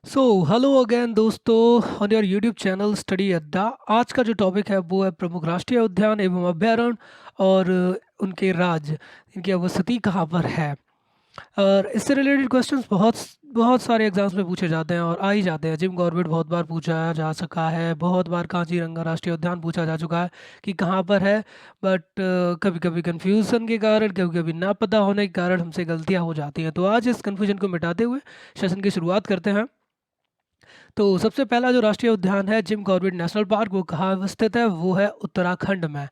So hello again दोस्तों on your YouTube channel study अड्डा। आज का जो टॉपिक है वो है प्रमुख राष्ट्रीय उद्यान एवं अभ्यारण्य और उनके राज्य, इनकी अवस्थिति कहाँ पर है। और इससे रिलेटेड क्वेश्चंस बहुत बहुत सारे एग्जाम्स में पूछे जाते हैं और आ ही जाते हैं। जिम कॉर्बेट बहुत बार पूछा जा सका है, बहुत बार कांजीरंगा राष्ट्रीय उद्यान पूछा जा चुका है कि कहाँ पर है। बट कभी कभी कंफ्यूजन के कारण, कभी कभी ना पता होने के कारण हमसे गलतियाँ हो जाती हैं। तो आज इस कन्फ्यूजन को मिटाते हुए सेशन की शुरुआत करते हैं। तो सबसे पहला जो राष्ट्रीय उद्यान है जिम कॉर्बेट नेशनल पार्क, वो कहाँ अवस्थित है? वो है उत्तराखंड में।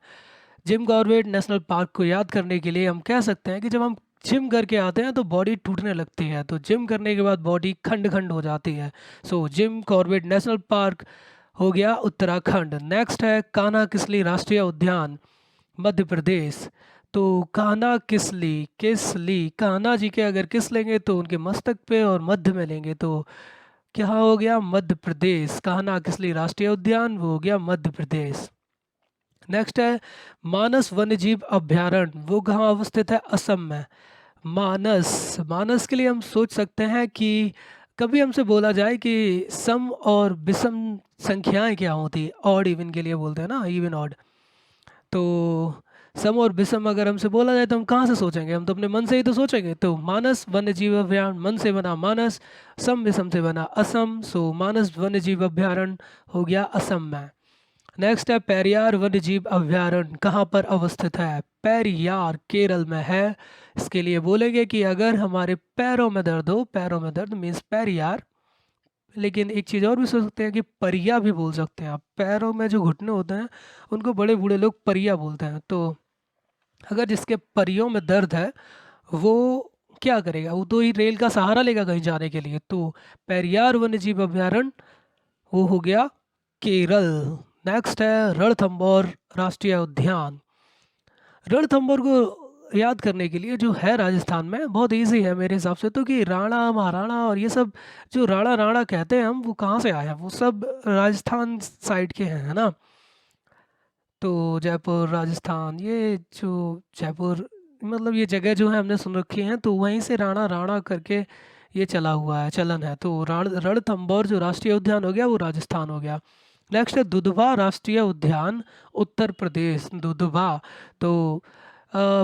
जिम कॉर्बेट नेशनल पार्क को याद करने के लिए हम कह सकते हैं कि जब हम जिम करके आते हैं तो बॉडी टूटने लगती है, तो जिम करने के बाद बॉडी खंड खंड हो जाती है। सो जिम कॉर्बेट नेशनल पार्क हो गया उत्तराखंड। नेक्स्ट है कान्हा किसली राष्ट्रीय उद्यान, मध्य प्रदेश। तो कान्हा किसली, किसली कान्हा जी के अगर किस लेंगे तो उनके मस्तक पे, और मध्य में लेंगे तो क्या हो गया? मध्य प्रदेश। कान्हा किसली राष्ट्रीय उद्यान वो हो गया मध्य प्रदेश। नेक्स्ट है मानस वन्यजीव अभयारण्य, वो कहाँ अवस्थित है? असम में। मानस, मानस के लिए हम सोच सकते हैं कि कभी हमसे बोला जाए कि सम और विषम संख्याएं क्या होती, ऑड इवन के लिए बोलते हैं ना, इवन ऑड। तो सम और विषम अगर हमसे बोला जाए तो हम कहाँ से सोचेंगे? हम तो अपने मन से ही तो सोचेंगे। तो मानस वन्य जीव अभयारण्य, मन से बना मानस, सम विषम से बना असम। सो मानस वन्य जीव अभयारण्य हो गया असम में। नेक्स्ट है पेरियार वन्य जीव अभयारण्य, कहाँ पर अवस्थित है? पेरियार केरल में है। इसके लिए बोलेंगे कि अगर हमारे पैरों में दर्द हो, पैरों में दर्द मीन्स पेरियार। लेकिन एक चीज़ और भी सोच सकते हैं कि परिया भी बोल सकते हैं आप। पैरों में जो घुटने होते हैं उनको बड़े बूढ़े लोग परिया बोलते हैं। तो अगर जिसके परियों में दर्द है वो क्या करेगा? वो तो ही रेल का सहारा लेगा कहीं जाने के लिए। तो पेरियार वन्यजीव अभयारण्य वो हो गया केरल। नेक्स्ट है रणथंभौर राष्ट्रीय उद्यान। रणथंभौर को याद करने के लिए जो है राजस्थान में, बहुत इजी है मेरे हिसाब से तो, कि राणा महाराणा और ये सब जो राणा राणा कहते हैं हम, वो कहाँ से आया? वो सब राजस्थान साइड के हैं, है ना। तो जयपुर राजस्थान, ये जो जयपुर मतलब ये जगह जो है हमने सुन रखी है, तो वहीं से राणा राणा करके ये चला हुआ है, चलन है। तो रणथंभौर जो राष्ट्रीय उद्यान हो गया वो राजस्थान हो गया। नेक्स्ट है दुधवा राष्ट्रीय उद्यान, उत्तर प्रदेश। दुधवा, तो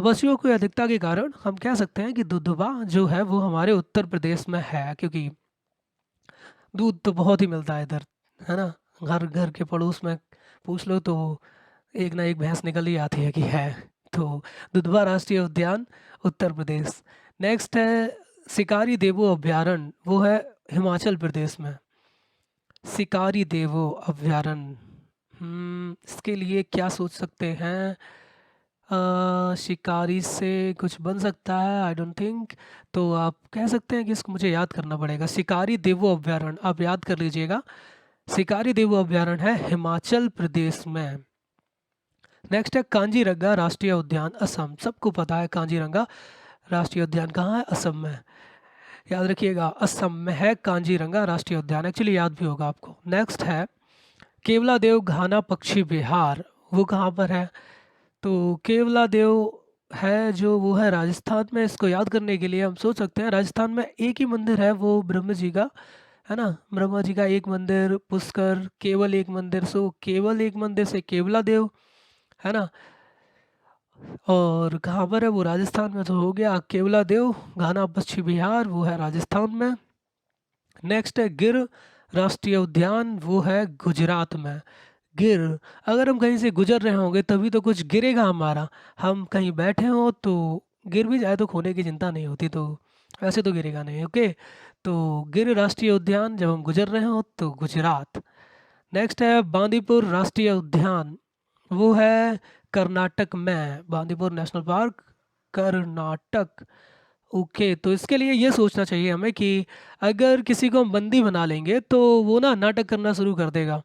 वसियों की अधिकता के कारण हम कह सकते हैं कि दुधवा जो है वो हमारे उत्तर प्रदेश में है, क्योंकि दूध तो बहुत ही मिलता है इधर, है ना। घर घर के पड़ोस में पूछ लो तो एक ना एक भैंस निकल ही आती है कि है। तो दुधवा राष्ट्रीय उद्यान उत्तर प्रदेश। नेक्स्ट है शिकारी देवो अभयारण्य, वो है हिमाचल प्रदेश में। शिकारी देवो अभयारण्य, इसके लिए क्या सोच सकते हैं? शिकारी से कुछ बन सकता है, आई डोंट थिंक। तो आप कह सकते हैं कि इसको मुझे याद करना पड़ेगा। शिकारी देवो अभयारण्य आप याद कर लीजिएगा। शिकारी देवो अभयारण्य है हिमाचल प्रदेश में। नेक्स्ट है कांजीरंगा राष्ट्रीय उद्यान, असम। सबको पता है कांजीरंगा राष्ट्रीय उद्यान कहाँ है? असम में। याद रखिएगा असम में है कांजीरंगा राष्ट्रीय उद्यान, एक्चुअली याद भी होगा आपको। नेक्स्ट है केवला देव घाना पक्षी विहार, वो कहाँ पर है? तो केवला देव है जो, वो है राजस्थान में। इसको याद करने के लिए हम सोच सकते हैं राजस्थान में एक ही मंदिर है, वो ब्रह्म जी का, है ना। ब्रह्मा जी का एक मंदिर, पुष्कर केवल एक मंदिर। सो केवल एक मंदिर से केवला देव, है ना। और कहाँ पर है? वो राजस्थान में। तो हो गया केवला देव घाना पक्षी विहार, वो है राजस्थान में। नेक्स्ट है गिर राष्ट्रीय उद्यान, वो है गुजरात में। गिर, अगर हम कहीं से गुजर रहे होंगे तभी तो कुछ गिरेगा हमारा। हम कहीं बैठे हो तो गिर भी जाए तो खोने की चिंता नहीं होती, तो वैसे तो गिरेगा नहीं। ओके, तो गिर राष्ट्रीय उद्यान जब हम गुजर रहे हो तो गुजरात। नेक्स्ट है बांदीपुर राष्ट्रीय उद्यान, वो है कर्नाटक में। Bandipur national park Karnataka. Okay, तो इसके लिए ये सोचना चाहिए हमें कि अगर किसी को हम बंदी बना लेंगे तो वो ना नाटक करना शुरू कर देगा।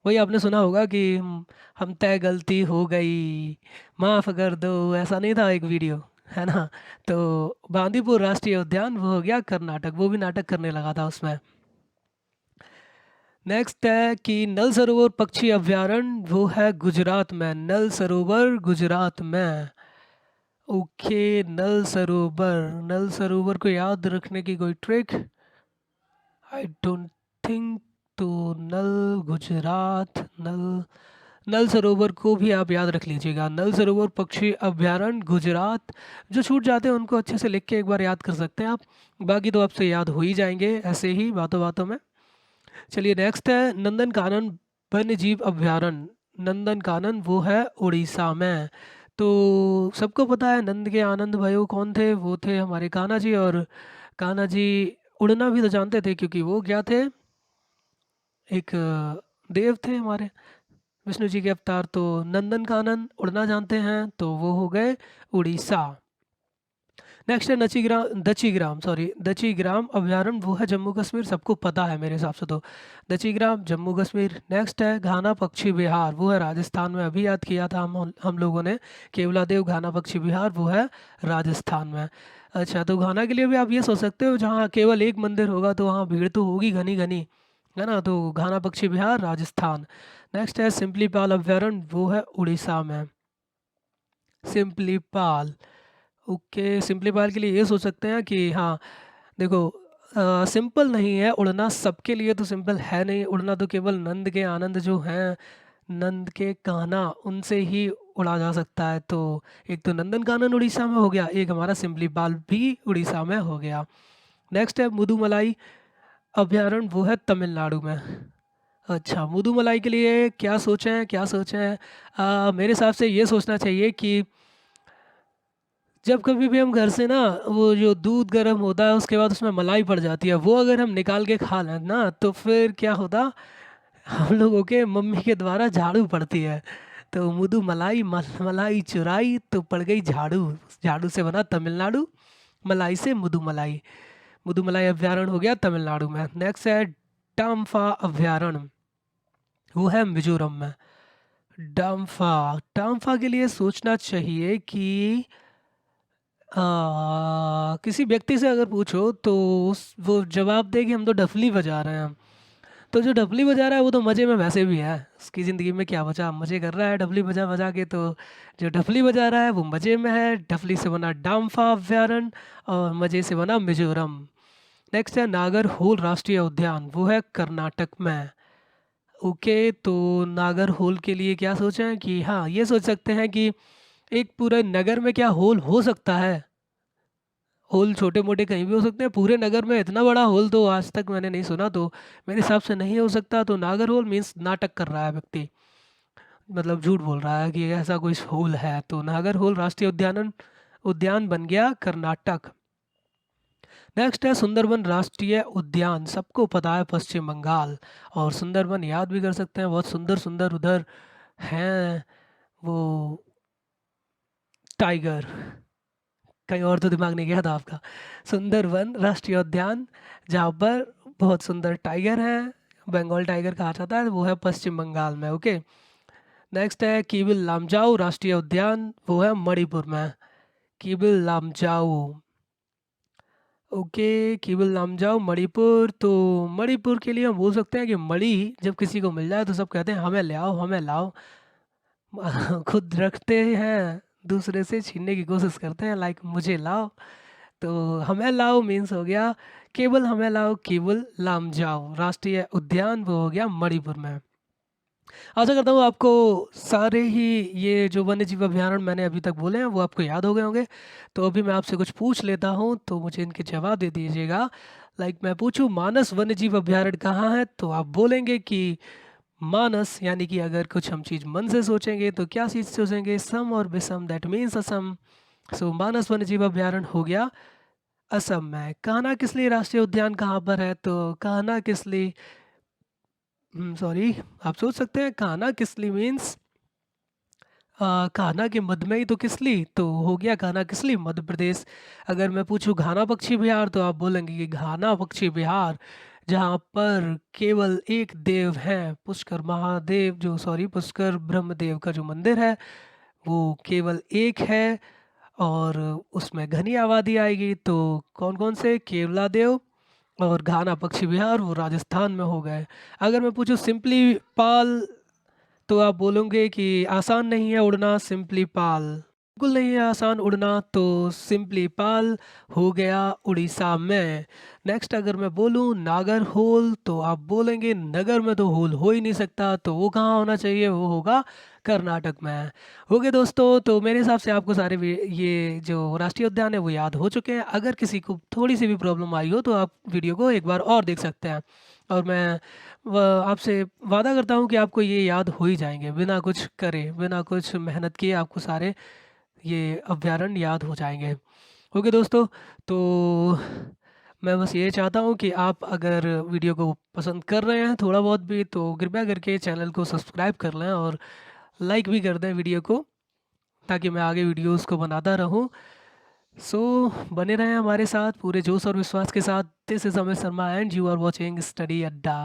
वही आपने सुना होगा कि हम तय गलती हो गई, माफ़ कर दो, ऐसा नहीं था एक वीडियो, है ना। तो बांदीपुर राष्ट्रीय उद्यान वो हो गया कर्नाटक, वो भी नाटक करने लगा था उसमें। नेक्स्ट है कि नल सरोवर पक्षी अभयारण्य, वो है गुजरात में। नल सरोवर गुजरात में। ओके, नल सरोवर, नल सरोवर को याद रखने की कोई ट्रिक? I don't think. तो नल गुजरात, नल नल सरोवर को भी आप याद रख लीजिएगा। नल सरोवर पक्षी अभयारण्य गुजरात। जो छूट जाते हैं उनको अच्छे से लिख के एक बार याद कर सकते हैं आप। बाकी तो आपसे याद हो ही जाएंगे ऐसे ही बातों बातों में। चलिए नेक्स्ट है नंदन कानन वन्य जीव अभयारण्य। नंदन कानन वो है उड़ीसा में। तो सबको पता है नंद के आनंद भयो कौन थे, वो थे हमारे कान्हा जी। और कान्हा जी उड़ना भी तो जानते थे, क्योंकि वो क्या थे, एक देव थे हमारे विष्णु जी के अवतार। तो नंदन कानन उड़ना जानते हैं, तो वो हो गए उड़ीसा। नेक्स्ट है नचीग्राम, दचीग्राम सॉरी, दचीग्राम अभयारण्य वो है जम्मू कश्मीर। सबको पता है मेरे हिसाब से तो, दचीग्राम जम्मू कश्मीर। नेक्स्ट है घाना पक्षी विहार, वो है राजस्थान में। अभी याद किया था हम लोगों ने, केवलादेव घाना पक्षी विहार वो है राजस्थान में। अच्छा, तो घाना के लिए भी आप ये सोच सकते हो, जहाँ केवल एक मंदिर होगा तो वहाँ भीड़ तो होगी घनी घनी, है ना। तो घाना पक्षी विहार राजस्थान। नेक्स्ट है सिंपली पाल अभयारण्य, वो है उड़ीसा में। सिंपली पाल, ओके। सिंपली पाल के लिए ये सोच सकते हैं कि हाँ देखो, सिंपल नहीं है उड़ना, सबके लिए तो सिंपल है नहीं उड़ना। तो केवल नंद के आनंद जो हैं, नंद के कान्हा, उनसे ही उड़ा जा सकता है। तो एक तो नंदन कानन उड़ीसा में हो गया, एक हमारा सिंपली पाल भी उड़ीसा में हो गया। नेक्स्ट है मुदुमलाई अभयारण्य, वो है तमिलनाडु में। अच्छा, मुदुमलाई के लिए क्या सोचें, क्या सोचें। मेरे हिसाब से ये सोचना चाहिए कि जब कभी भी हम घर से ना, वो जो दूध गर्म होता है उसके बाद उसमें मलाई पड़ जाती है, वो अगर हम निकाल के खा लें ना, तो फिर क्या होता, हम लोगों के मम्मी के द्वारा झाड़ू पड़ती है। तो मुदु मलाई मलाई चुराई तो पड़ गई झाड़ू। झाड़ू से बना तमिलनाडु, मलाई से मुदु मलाई। मुदु मलाई अभयारण्य हो गया तमिलनाडु में। नेक्स्ट है टाम्फा अभयारण्य, वो है मिजोरम में। डाम्फा, डाम्फा के लिए सोचना चाहिए कि किसी व्यक्ति से अगर पूछो तो वो जवाब दे कि हम तो डफली बजा रहे हैं। तो जो डफली बजा रहा है वो तो मज़े में वैसे भी है, उसकी ज़िंदगी में क्या बचा, मज़े कर रहा है डफली बजा बजा के। तो जो डफली बजा रहा है वो मज़े में है। डफली से बना डाम्फा अभयारण्य, और मज़े से बना मिजोरम। नेक्स्ट है नागर होल राष्ट्रीय उद्यान, वो है कर्नाटक में। ओके, तो नागर होल के लिए क्या सोचें कि हाँ ये सोच सकते हैं कि एक पूरे नगर में क्या होल हो सकता है। होल छोटे मोटे कहीं भी हो सकते हैं, पूरे नगर में इतना बड़ा होल तो आज तक मैंने नहीं सुना। तो मेरे हिसाब से नहीं हो सकता। तो नागर होल मीन्स नाटक कर रहा है व्यक्ति, मतलब झूठ बोल रहा है कि ऐसा कोई होल है। तो नागर होल राष्ट्रीय उद्यान, उद्यान बन गया कर्नाटक। नेक्स्ट है सुंदरबन राष्ट्रीय उद्यान, सबको पता है पश्चिम बंगाल। और सुंदरबन याद भी कर सकते हैं, बहुत सुंदर सुंदर उधर हैं वो टाइगर। कहीं और तो दिमाग नहीं गया था आपका। सुंदरवन राष्ट्रीय उद्यान, जहाँ पर बहुत सुंदर टाइगर हैं, बंगाल टाइगर कहा जाता है, वो है पश्चिम बंगाल में। ओके, नेक्स्ट है कीबिल लामजाओ राष्ट्रीय उद्यान, वो है मणिपुर में। कीबिल लामजाओ, ओके, कीबिल लामजाओ मणिपुर। तो मणिपुर के लिए हम बोल सकते हैं कि मणि जब किसी को मिल जाए तो सब कहते हैं हमें ले आओ, हमें लाओ। खुद रखते हैं, दूसरे से छीनने की कोशिश करते हैं, लाइक मुझे लाओ। तो हमें लाओ मीन्स हो गया केवल हमें लाओ, केवल लामजाओ राष्ट्रीय उद्यान वो हो गया मणिपुर में। आशा करता हूँ आपको सारे ही ये जो वन्य जीव अभयारण्य मैंने अभी तक बोले हैं वो आपको याद हो गए होंगे। तो अभी मैं आपसे कुछ पूछ लेता हूँ, तो मुझे इनके जवाब दे दीजिएगा। लाइक मैं पूछूं मानस वन्य जीव अभयारण्य कहाँ है, तो आप बोलेंगे कि मानस, यानी कि अगर कुछ हम चीज़ मन से सोचेंगे तो क्या चीज़ सोचेंगे, सम और विषम, दैट मीन्स असम। सो मानस वन्य जीव अभयारण्य हो गया असम में। कान्हा किसली राष्ट्रीय उद्यान कहाँ पर है, तो कान्हा किसली, सॉरी, आप सोच सकते हैं कान्हा किसली मीन्स कान्हा के मध्य में ही तो किसली, तो हो गया कान्हा किसली मध्य प्रदेश। अगर मैं पूछूं घाना पक्षी विहार, तो आप बोलेंगे कि घाना पक्षी विहार, जहाँ पर केवल एक देव है, पुष्कर महादेव जो, सॉरी, पुष्कर ब्रह्मदेव का जो मंदिर है वो केवल एक है। और उसमें घनी आबादी आएगी। तो कौन कौन से, केवला देव और घाना पक्षी विहार, वो राजस्थान में हो गए। अगर मैं पूछूं सिंपली पाल, तो आप बोलोगे कि आसान नहीं है उड़ना सिंपली पाल। बिल्कुल नहीं है आसान उड़ना, तो सिंपली पाल हो गया उड़ीसा में। नेक्स्ट अगर मैं बोलूँ नागर होल, तो आप बोलेंगे नगर में तो होल हो ही नहीं सकता, तो वो कहाँ होना चाहिए, वो होगा कर्नाटक में। हो गए दोस्तों, तो मेरे हिसाब से आपको सारे ये जो राष्ट्रीय उद्यान है वो याद हो चुके हैं। अगर किसी को थोड़ी सी भी प्रॉब्लम आई हो तो आप वीडियो को एक बार और देख सकते हैं, और मैं आपसे वादा करता हूँ कि आपको ये याद हो ही जाएंगे, बिना कुछ करे, बिना कुछ मेहनत किए आपको सारे ये अभ्यारण्य याद हो जाएंगे। ओके दोस्तों, तो मैं बस ये चाहता हूँ कि आप अगर वीडियो को पसंद कर रहे हैं थोड़ा बहुत भी, तो कृपया करके चैनल को सब्सक्राइब कर लें और लाइक भी कर दें वीडियो को, ताकि मैं आगे वीडियोस को बनाता रहूँ। सो बने रहें हमारे साथ पूरे जोश और विश्वास के साथ। This is Amit Sharma and you are watching Study अड्डा।